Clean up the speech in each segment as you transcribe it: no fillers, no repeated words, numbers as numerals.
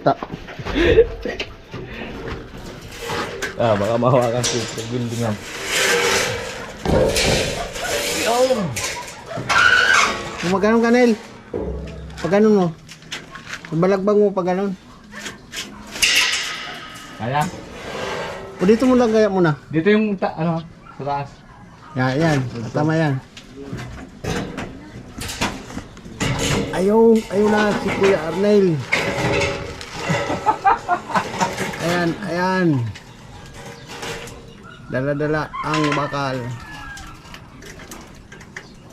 Tak. Baka mahawakan ko sa buildingan. Kung maganon ka, Nel. Pag ganon mo. Balagbag mo pag ganon. Kaya? O dito mo lang gaya muna. Dito yung ano, sa taas. Yan. Tama yan. Ayaw na si Kuya Arnel. Ayan. Dala-dala ang bakal.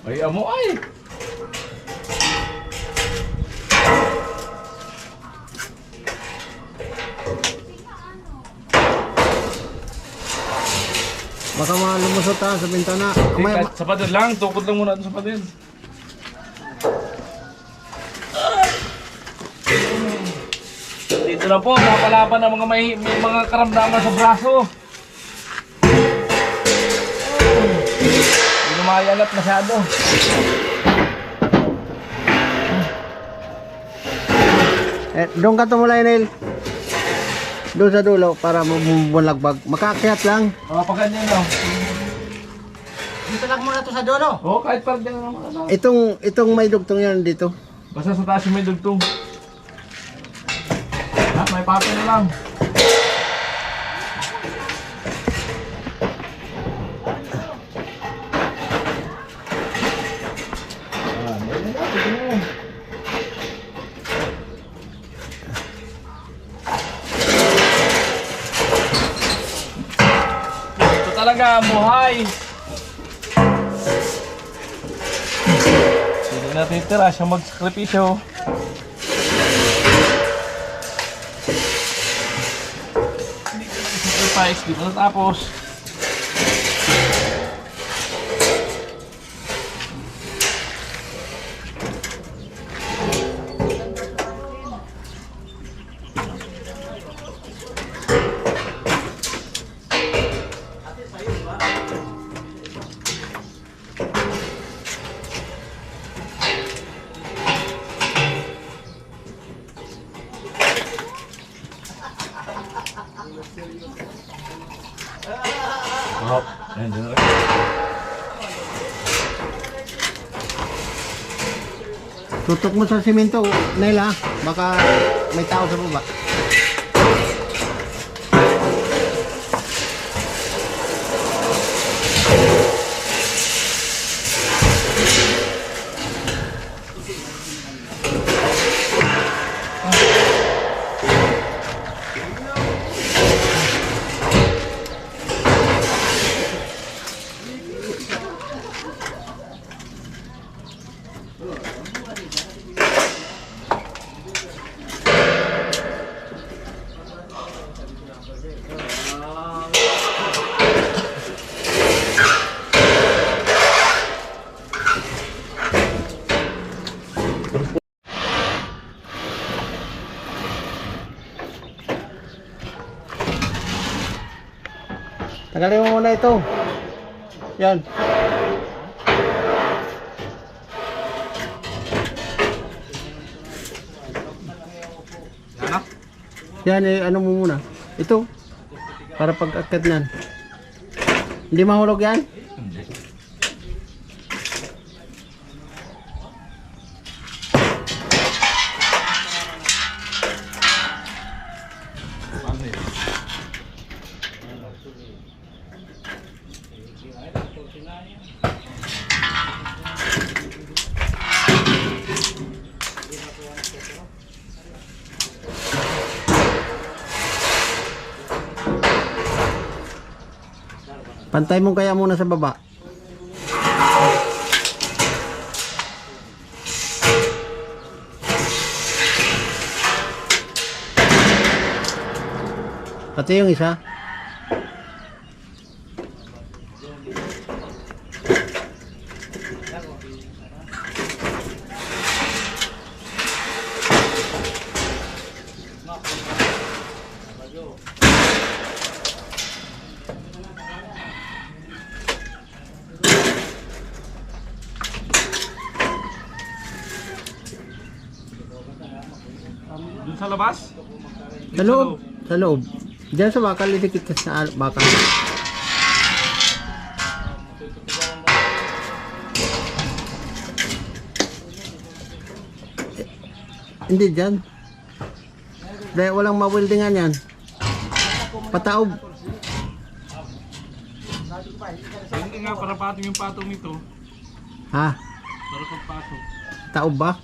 Ay, amo ay! Baka malumusot ha sa bintana. Sa pader lang, tukod lang muna sa pader. Dito na po, napalaban ng mga may mga karamdaman sa braso. Hindi na makayalat masyado. Doon ka tumulay, Nel. Doon sa dulo para bumulagbag. Makaakyat lang. Pag ganyan lang. Dito lang muna to sa dulo. Oo, kahit parang ganyan naman. Itong may dugtong yan dito. Basta sa taas yung may dugtong. May papel na lang. Ito talaga ang buhay. Hindi natin tira siya magsakripisyo. Di pa natapos. Tutok mo sa simento, Nel ha. Baka may tao sa baba. Tagalin mo muna ito. Yan. Ano? Yan ano mo muna. Ito. Para pag-akad nan. Hindi mahulog yan? Pantay mo kaya muna sa baba. Pati yung isa. Sa labas? Sa loob. Sa loob. Diyan sa bakal, idikit ka sa bakal. Hindi dyan. Dahil walang ma-weldingan yan. Pataob. Hindi nga, para patong yung patong nito. Ha? Para pagpatong. Taob ba?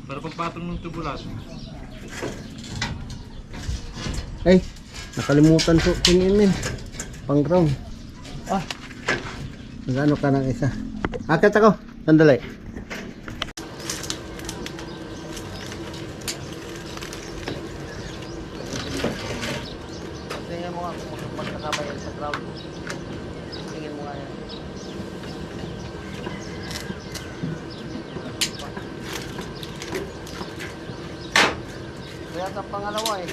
Para pagpatong ng tubular. Ay, nakalimutan ko. Tingin pang ground. Ah. Nagano ka ng isa. Akit ako. Sandali. Tingnan mo nga kung magkakabay sa ground. Tingin mo nga yan. Kaya sa pangalawa eh.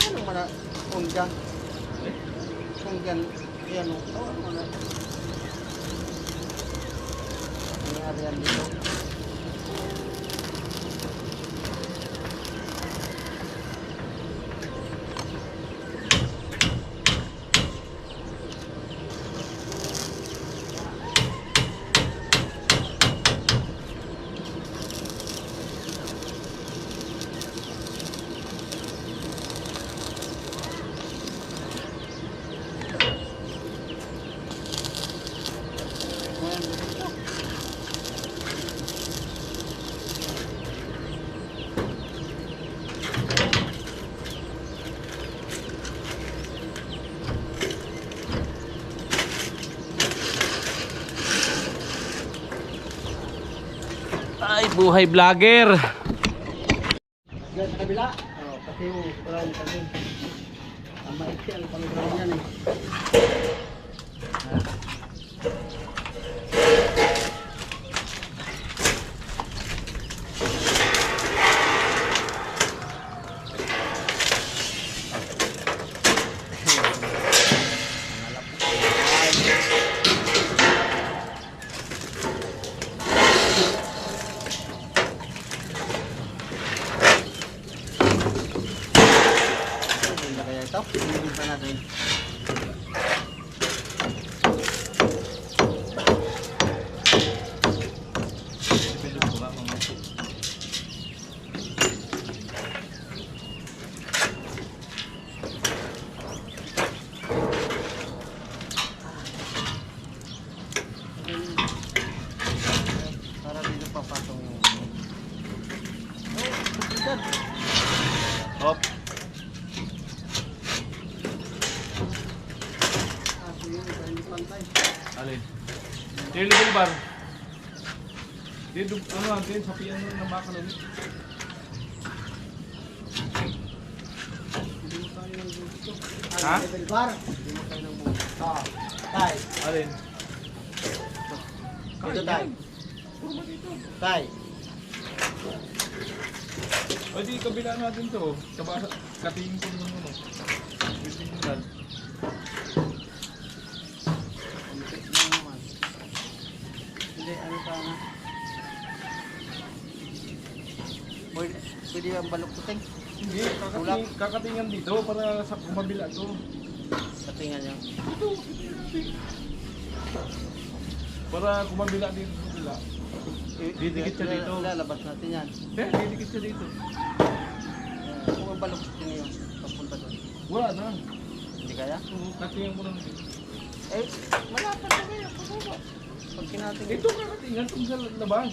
Ano mana unggan? Unggan yan o. Ano mana? Nangyari yan dito. Ay, buhay vlogger. Diyan sa kabila. Oh, pati yung ground kami. Ang maiksi ang pang-ground yan eh. Kaya ito, pinigil pa natin. Para dito papatong yung... Hop. Alin? Yung level bar. Dito, ano natin, sapian mo ng bakal ulit. Ha? Level bar. Hindi mo tayo ng buhay. Ah, tay. Alin? Dito tay. Tay. O di, kabila natin to. Kabasa, katingin ko naman ano. Bitin mo lang. Hindi, ano pa nga. Pwede yung baluktutin. Hindi, kakatingan dito para sa kumabila to. Katingan niya. Ito, para kumabila dito sa kabila. Didikit siya dito. Lalabas natin yan. Didikit siya dito. Kung ang baluktutin niyo, papunta doon. Wala na. Hindi kaya? Katingan mo lang dito. Eh, malapad na kayo. Pagkaba. Pag kinating Ito kakatingan itong sa labas.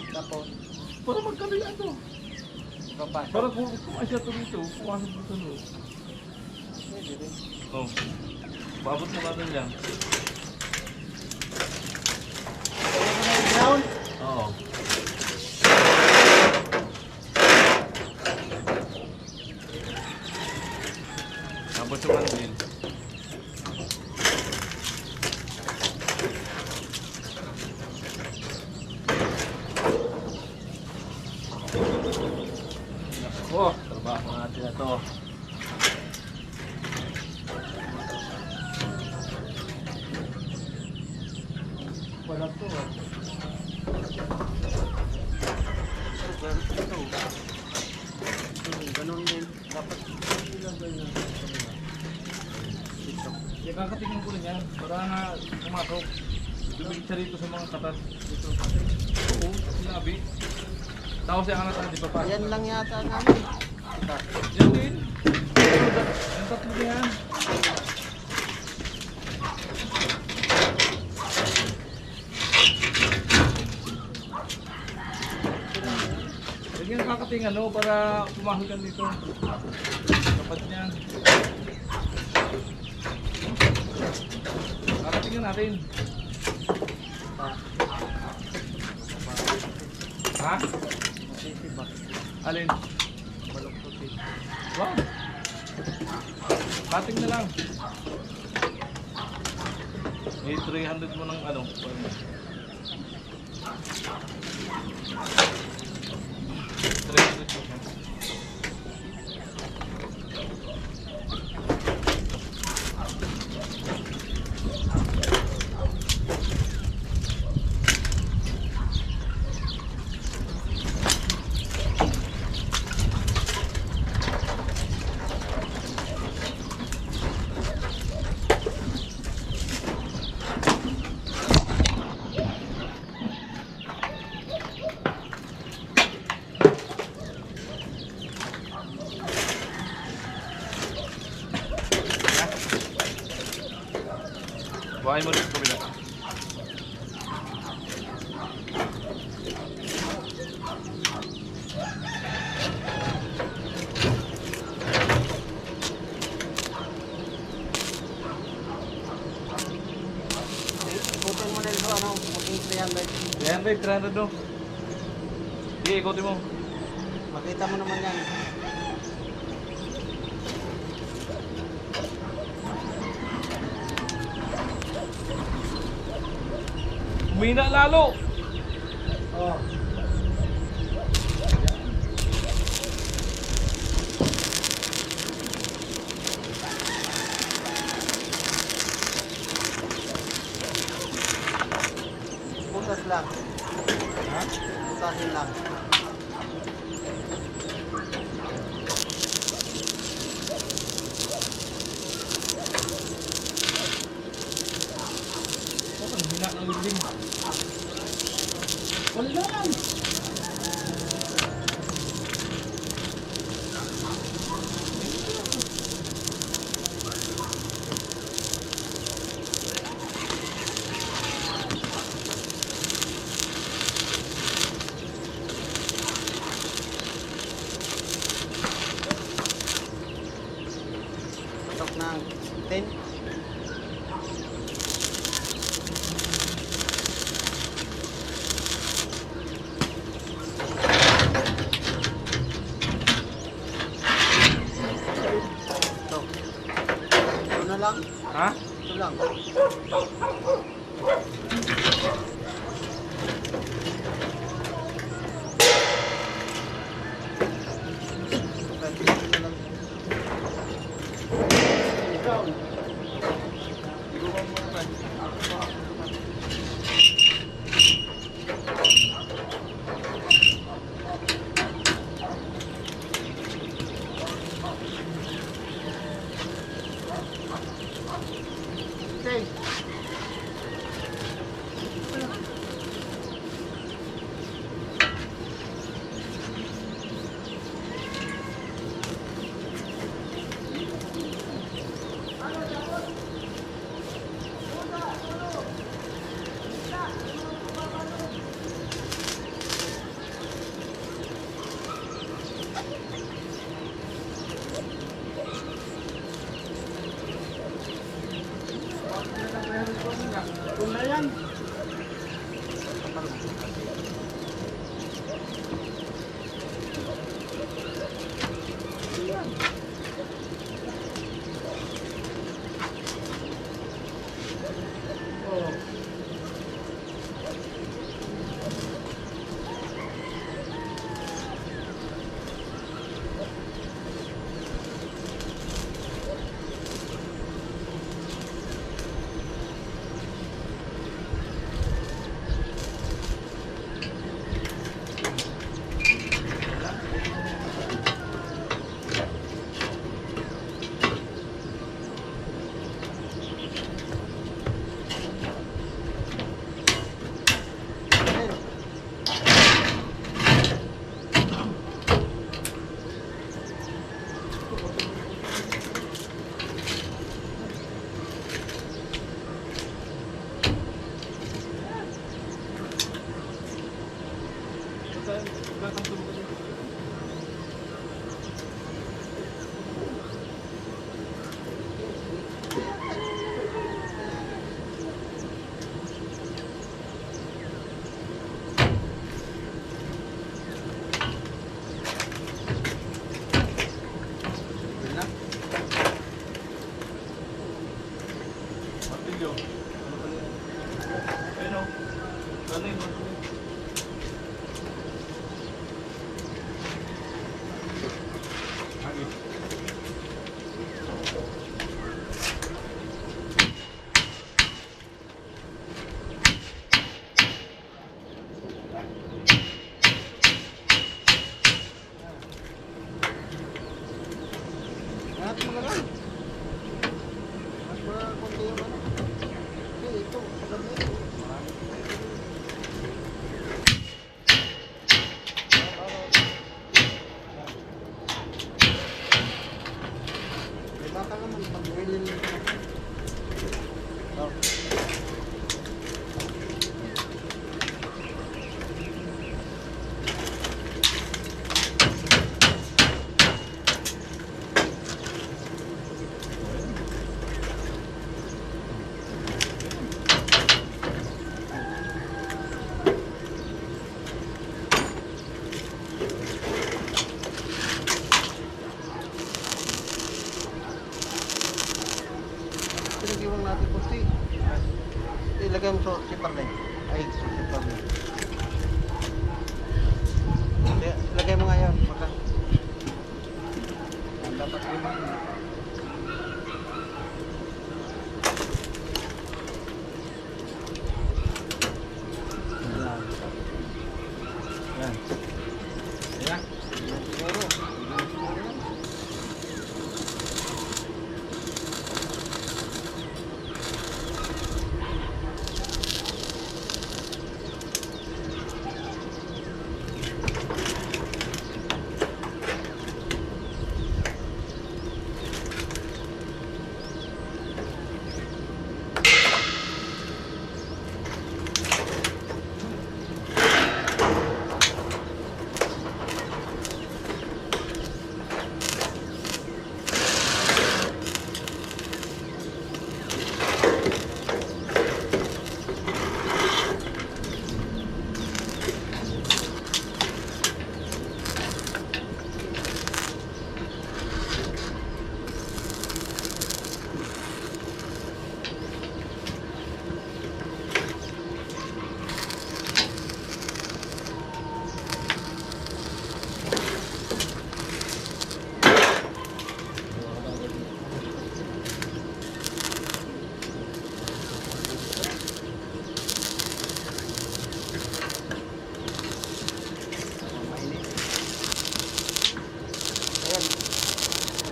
tapos, Para magkabila to. papasok. Para kumasya to dito, pumasok dito no. Pwede rin. Oh. Paabot mo natin yan. Down. Oo. Abot yung kanil. Oh, trabaho natin na to. Wala to. Ganun din. Dapat ilagay na. Kakatingin ko rin yan para nga pumasok. Dumikit siya rito sa mga katas. Dito. Oo, sinabi. Tapos yung angat na, di ba pa? Ayan lang yata namin. Yan din. Yung tatlo na yan. Yan yung kakating ano para pumasok yan dito. Dapat niyan. Kakatingin natin. Ha? Alin? Wow. Cutting na lang. Eh, 300 mo ng ano. 300 mo. Buhayin mo rin sa kabila. Ikutin mo na ito, ano, puting 300. 300 no? Sige, ikutin mo. Makita mo naman yan. Umina lalo! Oh. Butas lang. Ha? Butasin lang. Ang hina ng liling. Wala lang. Patok ng 10. Ito. Ito na lang. Ha? Ito lang. Ito lang. Ikaw. Iguban mo naman. Okay. yan. Oh. Martilyo. Ano pala yan? Ayun o. Ano yun? Martilyo. Agit. Lahat mo na lang. Mas konti yung ano. Kasi ito, alam mo ito. May baka naman pag willing nito. Oh. Pinag-iwang natin po si. Ilagay mo sa sipar na yun. Ay, sa sipar na yun. Hindi, ilagay mo nga yan. Baka. Yan, dapat lima yun. Yan. Yan. Ayan. Yan siguro. Yan siguro yan.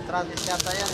Travis yata yan.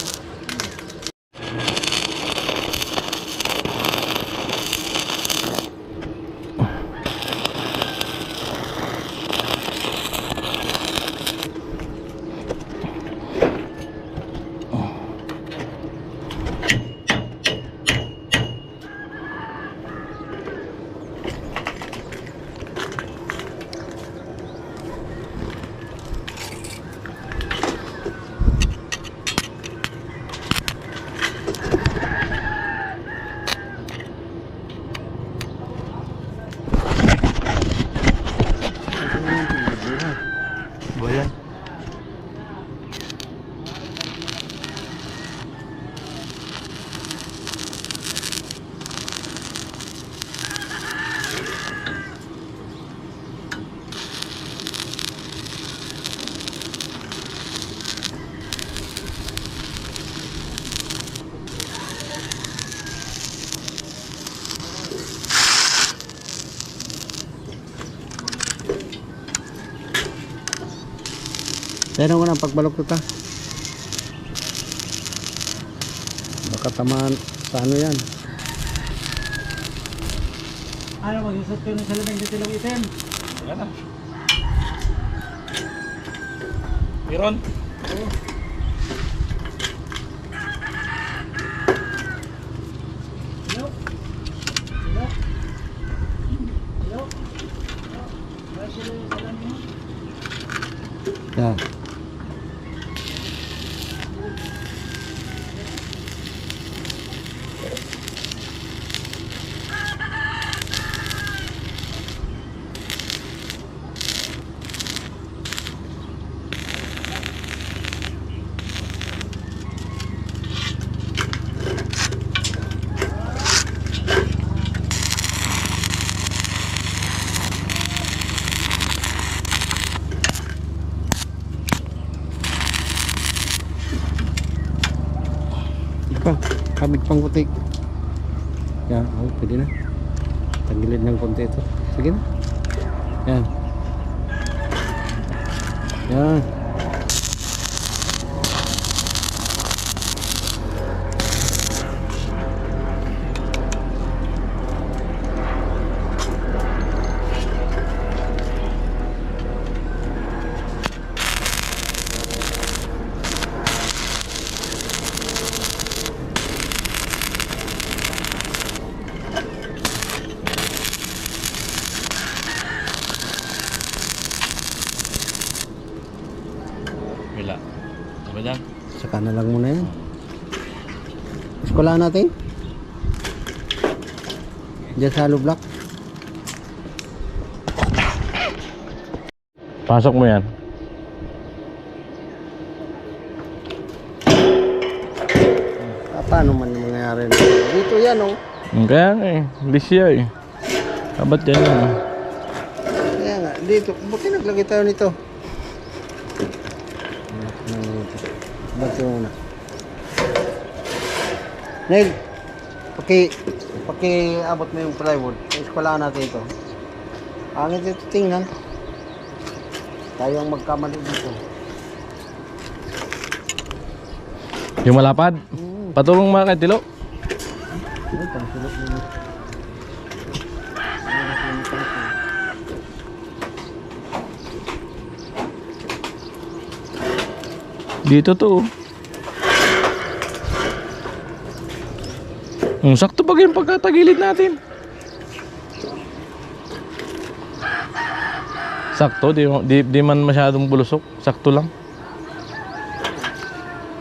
Pero mo na pagbalok ko ta. Baka tamaan sa ano yan. Ano mag-isot ko ng salaming dito lang itim? Wala na. Meron? Oo. Hello? Hello? Hello? Ba sila yung salaming mo? Yan. Pa, kabig pang putik. Yan, oh, pwede na. Tagilid ng konti ito. Sige na. Yan. Yan. Wala. Ano dyan? Saka na lang muna yan. Eskwalahan natin. Diyan sa hollow block. Pasok mo yan. Paano man mangyayari na? Dito yan oh. Kaya nga eh. Lisya eh. Kabat yan yun. Kaya nga, dito. Buti naglagay tayo nito. Ba't yung una? Neil, pakiabot mo yung plywood. Eskwalahan natin ito. Angit ito tingnan. Tayo ang magkamali dito. Yung malapad? Patulong mga kay Tilo. Ay, pangsulok mo. Dito to. Sakto ba yung pagkatagilid natin? Sakto, di man masyadong bulusok. Sakto lang.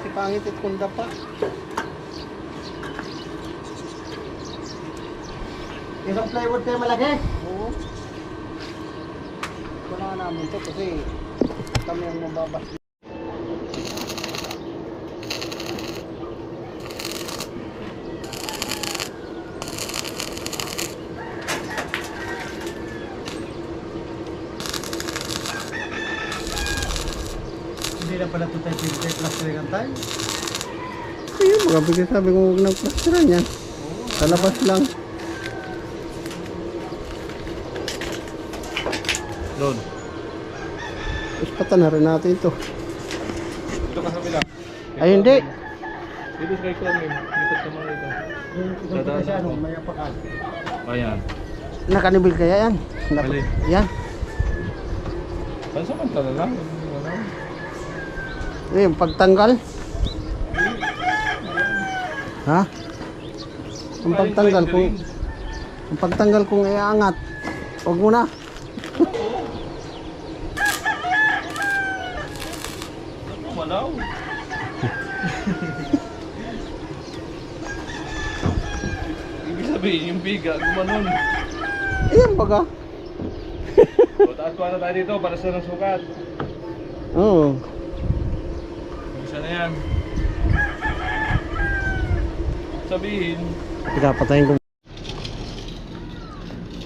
Si pangit at kunda pa. Isang plywood kayo malaki? Oo. Wala namin to kasi kami ang mababas. Hindi na pala ito tayo pinitay plastering tayo. Ayun, magabigay sabi ko huwag nang plasteran yan. Sa labas lang. Doon. Ispatan na rin natin ito. Dito ka sa bila. Ay hindi. Dito sa kay Kami. Dito sa mga ito. Yung kasi ano, may apakan. Ayan. Nakanibil kaya yan? Alin? Yan. Pansa man talaga. Wala. Yung pagtanggal. Ha? Ang pagtanggal kung iaangat. Huwag mo na. Malaw. Ibig sabihin yung biga, gumanon. Ayan baga. O, taas ko na tayo dito para sa ng sukat. Oo. Isa na yan. Sabihin. Teka, patayin ko.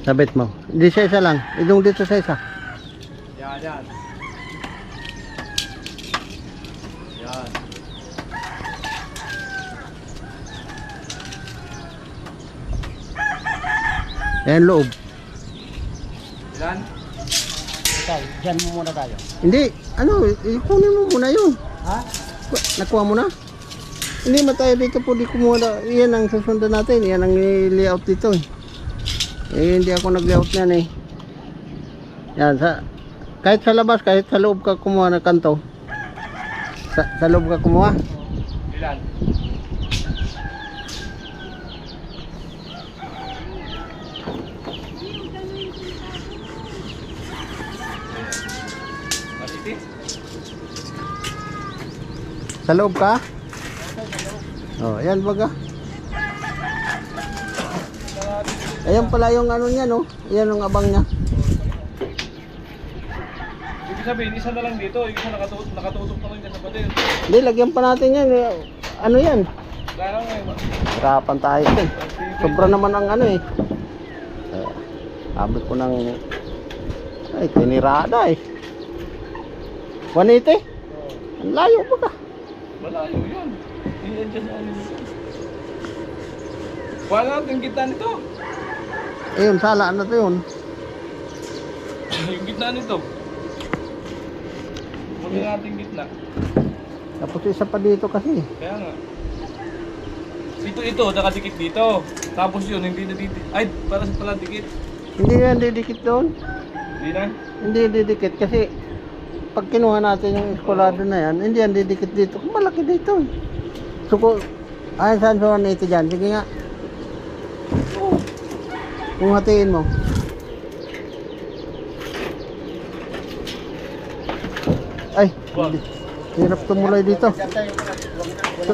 Sabit mo. Hindi sa isa lang. Idong dito sa isa. Yan, yan. Yan. Ayan loob. Ilan? Tay, dyan mo muna tayo. Hindi, ano, kunin mo muna yun. Ha? Nakuha mo na? Hindi tayo dito po, di kumuha na. Yan ang susundan natin, yan ang layout dito eh. Hindi ako nag-layout yan eh. Yan, kahit sa labas, kahit sa loob ka kumuha ng kanto. Sa loob ka kumuha. Ilan? Matiti? Sa loob ka? Oh, yan baga. Ayan pala yung ano niya, no? Ayan ang abang niya. Ibig sabihin, isa na lang dito, yung isa nakatutok na lang dyan sa pader. Hindi, lagyan pa natin yan. Ano yan? Kaya nga eh. Hirapan tayo eh. Sobra naman ang ano eh. Abot ko ng... Ay, tinirada eh. 180? Ang layo ba ka? Malayo yun. Yan dyan sa ano nito. Wala natin yung gitna nito. Ayun, salaan na to yun. Yung gitna nito. Muli natin yung gitna. Tapos isa pa dito kasi. Kaya nga. Ito, nakadikit dito. Tapos yun, hindi na dito. Ay, para sa pala dikit. Hindi yan didikit doon. Hindi na. Hindi didikit kasi pag kinuha natin yung eskolado na yan, hindi yan didikit dito. Malaki dito eh. So ay saan sa 180 dyan? Sige nga. Kung hatiin mo. Ay, Wag. hirap tumulay dito.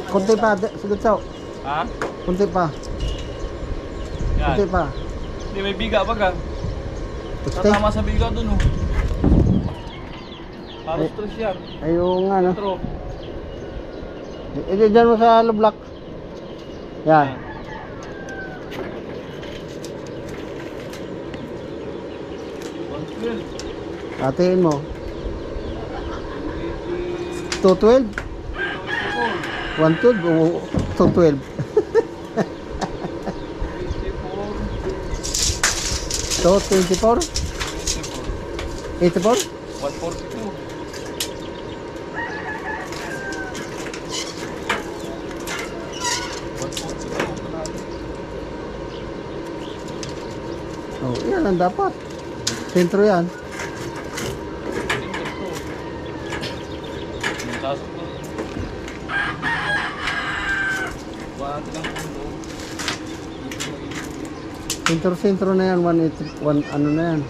Kunti pa, sigod sa. Ha? Kunti pa. Kunti Yan. pa. Hindi, may biga pa ka. Gusto? Tatama sa biga dun oh. Halos stress yan. Ayun nga no. True. Dyan mo sa lublak. Yan. Hatiin mo. 212? 112 o 212? 224? 84? 142. Oh, yan ang dapat. Sentro yan. Sentro na yan, 181, ano na yan.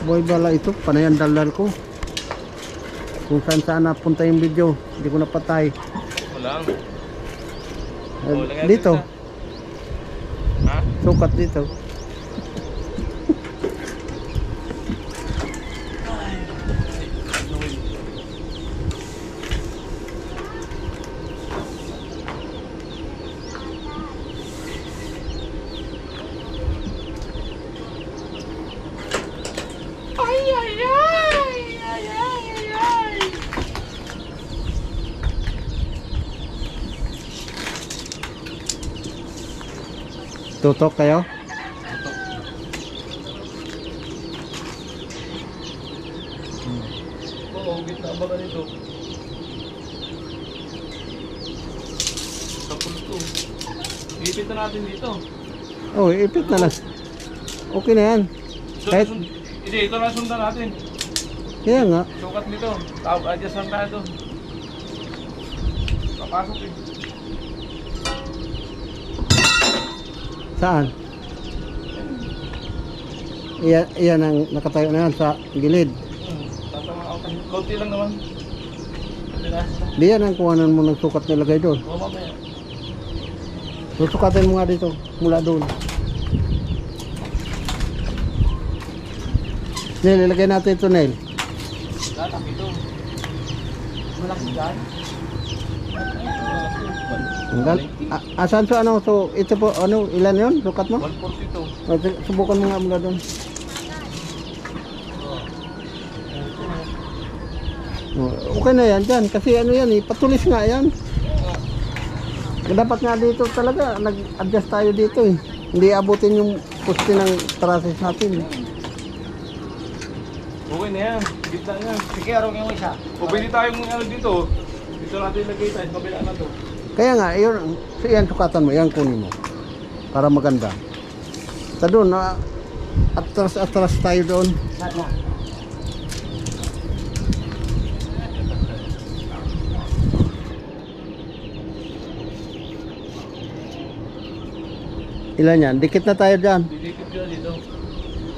Boy bala ito, panayan daldal ko. Kung saan saan napunta yung video, hindi ko napatay. Walang. Dito, Ha? sukat dito. Tutok kayo? Oo, gitna ba ganito? Tapos ito. Ipit na natin dito. Oh, ipit na lang. Okay na yan. Kahit- Hindi, ito na sundan natin. Kaya nga. Sukat nito. Adjust lang tayo doon. Papasok eh. Saan? Iyan ang nakatayo na yan sa gilid. Tatama ako. Konti lang naman. Di yan ang kuhanan mo ng sukat nilagay doon. O mamaya. Susukatin mo nga dito, mula doon. Nilagay natin ito, Neil. Lalaki ito. Malaki dyan. Asan so ano? So ito po, ano, ilan yun? Sukat mo? 142. Subukan mo nga mula doon. Okay na yan dyan, kasi ano yan eh, patulis nga yan. Dapat nga dito talaga, nag-adjust tayo dito eh. Hindi abutin yung poste ng traces natin. Okay na yan. Gitna yan. Sige, arong yung isa. O pwede tayong ano dito. Dito natin ilagay tayo. Kabila na to. Kaya nga, yun, yan sukatan mo, yan kunin mo. Para maganda. Sa doon, atras tayo doon. Saan mo? Ilan yan? Dikit na tayo dyan. Didikit ko na dito.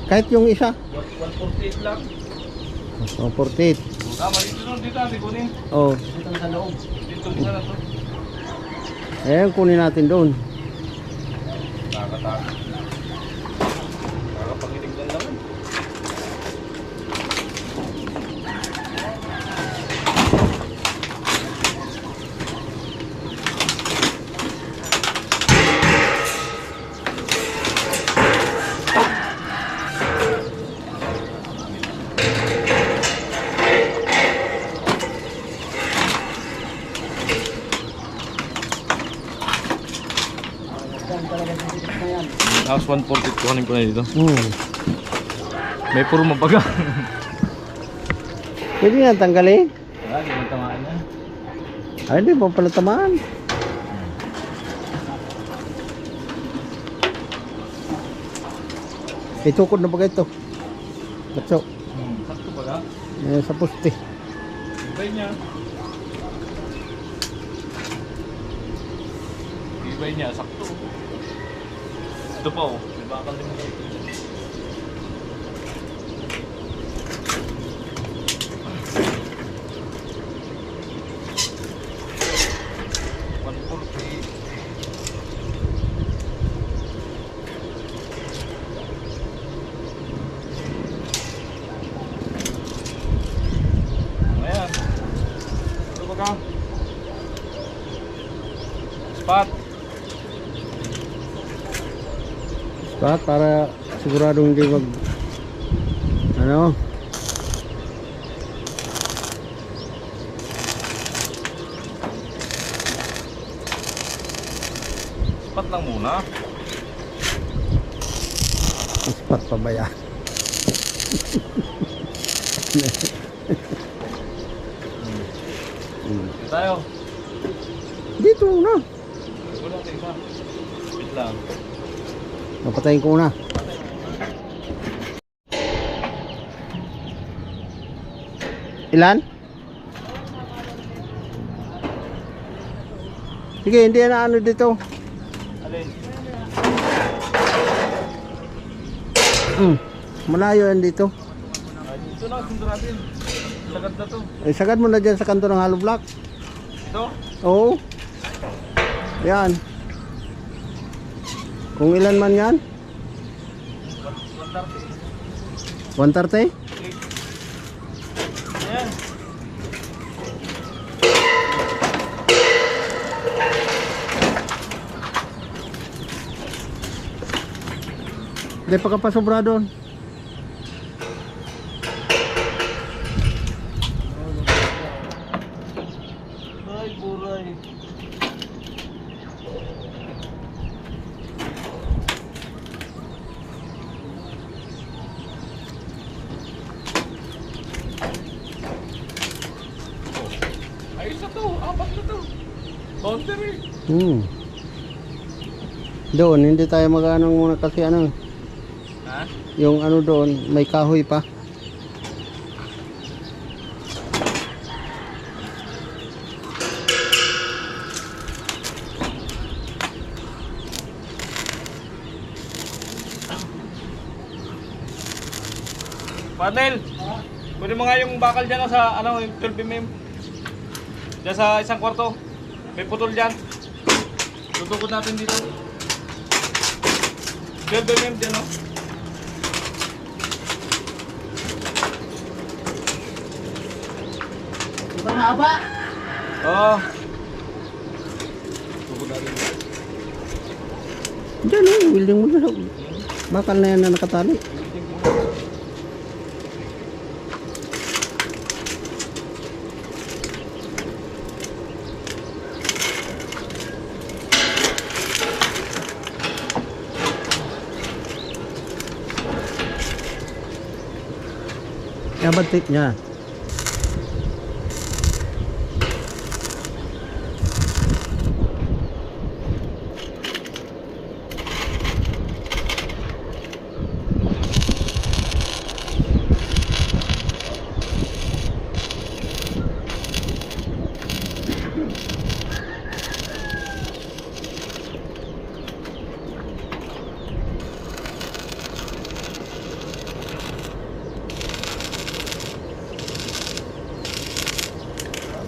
Kahit yung isa. 148 lang. Oh, 48. Tama, dito natin kunin. Oh, Dito sa loob. Dito isa na to. ayan, kunin natin doon. Nakakatakot. Nakakapanginig lang naman. Saan talaga dito na yan? Tapos 140 kuhanin ko na dito. May puro mabaga. Pwede na tanggalin. Wala, di mo tamaan na. Ay, di ba pala tamaan? Itukod na ba ito? Batso. Sakto ba ka? Sa poste. Ibay niya. Ibay niya, sakto. Ito pa oh. May bakal din mo dito. Ayan. Ito ba ka? Spot. Spot para siguradong hindi mag ano. Spot lang muna. Spot pa ba yan? Dito tayo. Dito na. Wala natin isa. Wait lang. Napatayin ko na. Ilan? Sige, hindi na ano dito. Alin? Malayo yan dito. Dito na, sundo natin. Sagad na to. Eh, sagad mo na dyan sa kanto ng hollow block. Ito? Oo. Yan. Kung ilan man yan? 130. 130? Ayan. Hindi pa ka pa sobra doon. Ay, buray. Ay, isa to. Apat na to. Boundary. Doon, hindi tayo mag-ano muna kasi ano, Ha? yung ano doon, may kahoy pa. Padel, kunin mo nga yung bakal dyan sa ano, yung 12 mm. Dyan sa isang kwarto. May putol dyan. Tutukod natin dito. 12 mm dyan, no? Di ba mahaba? Oo. Tukod natin. Diyan eh, welding mo na. Bakal na yan na nakatali. binabantik niya.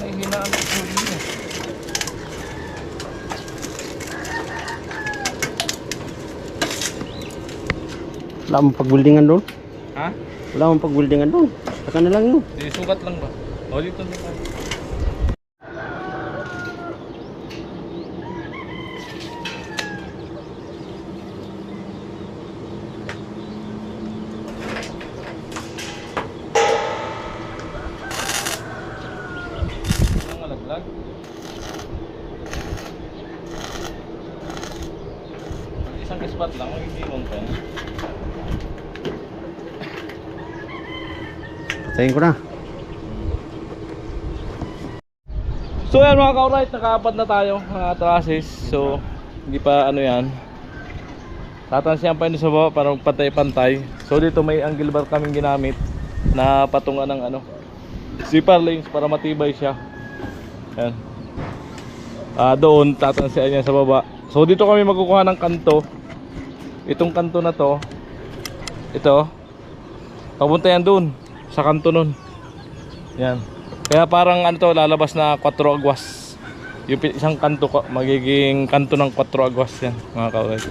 Ay, hinaan ang huli niya. Wala mong pag-buildingan doon. Ha? Wala mong pag-buildingan doon. Saka na lang yun. Di, sukat lang ba? O, dito na tayo. Ang alaglag. Isang spot lang, magiging pa yan. Patayin ko na. So yan mga ka-alright, nakaapat na tayo mga traces. So hindi pa ano yan, tatansiyan pa yun sa baba para magpantay-pantay. So dito may angle bar kaming ginamit na patungan ng ano, zipper lanes para matibay siya. Yan. Doon tatansiyan yan sa baba. So dito kami magkukuha ng kanto. Itong kanto na to, ito papunta yan doon sa kanto nun. Yan. Kaya parang ano to, lalabas na 4 agwas. Yung isang kanto ko, magiging kanto ng 4 agwas yan mga ka-alright.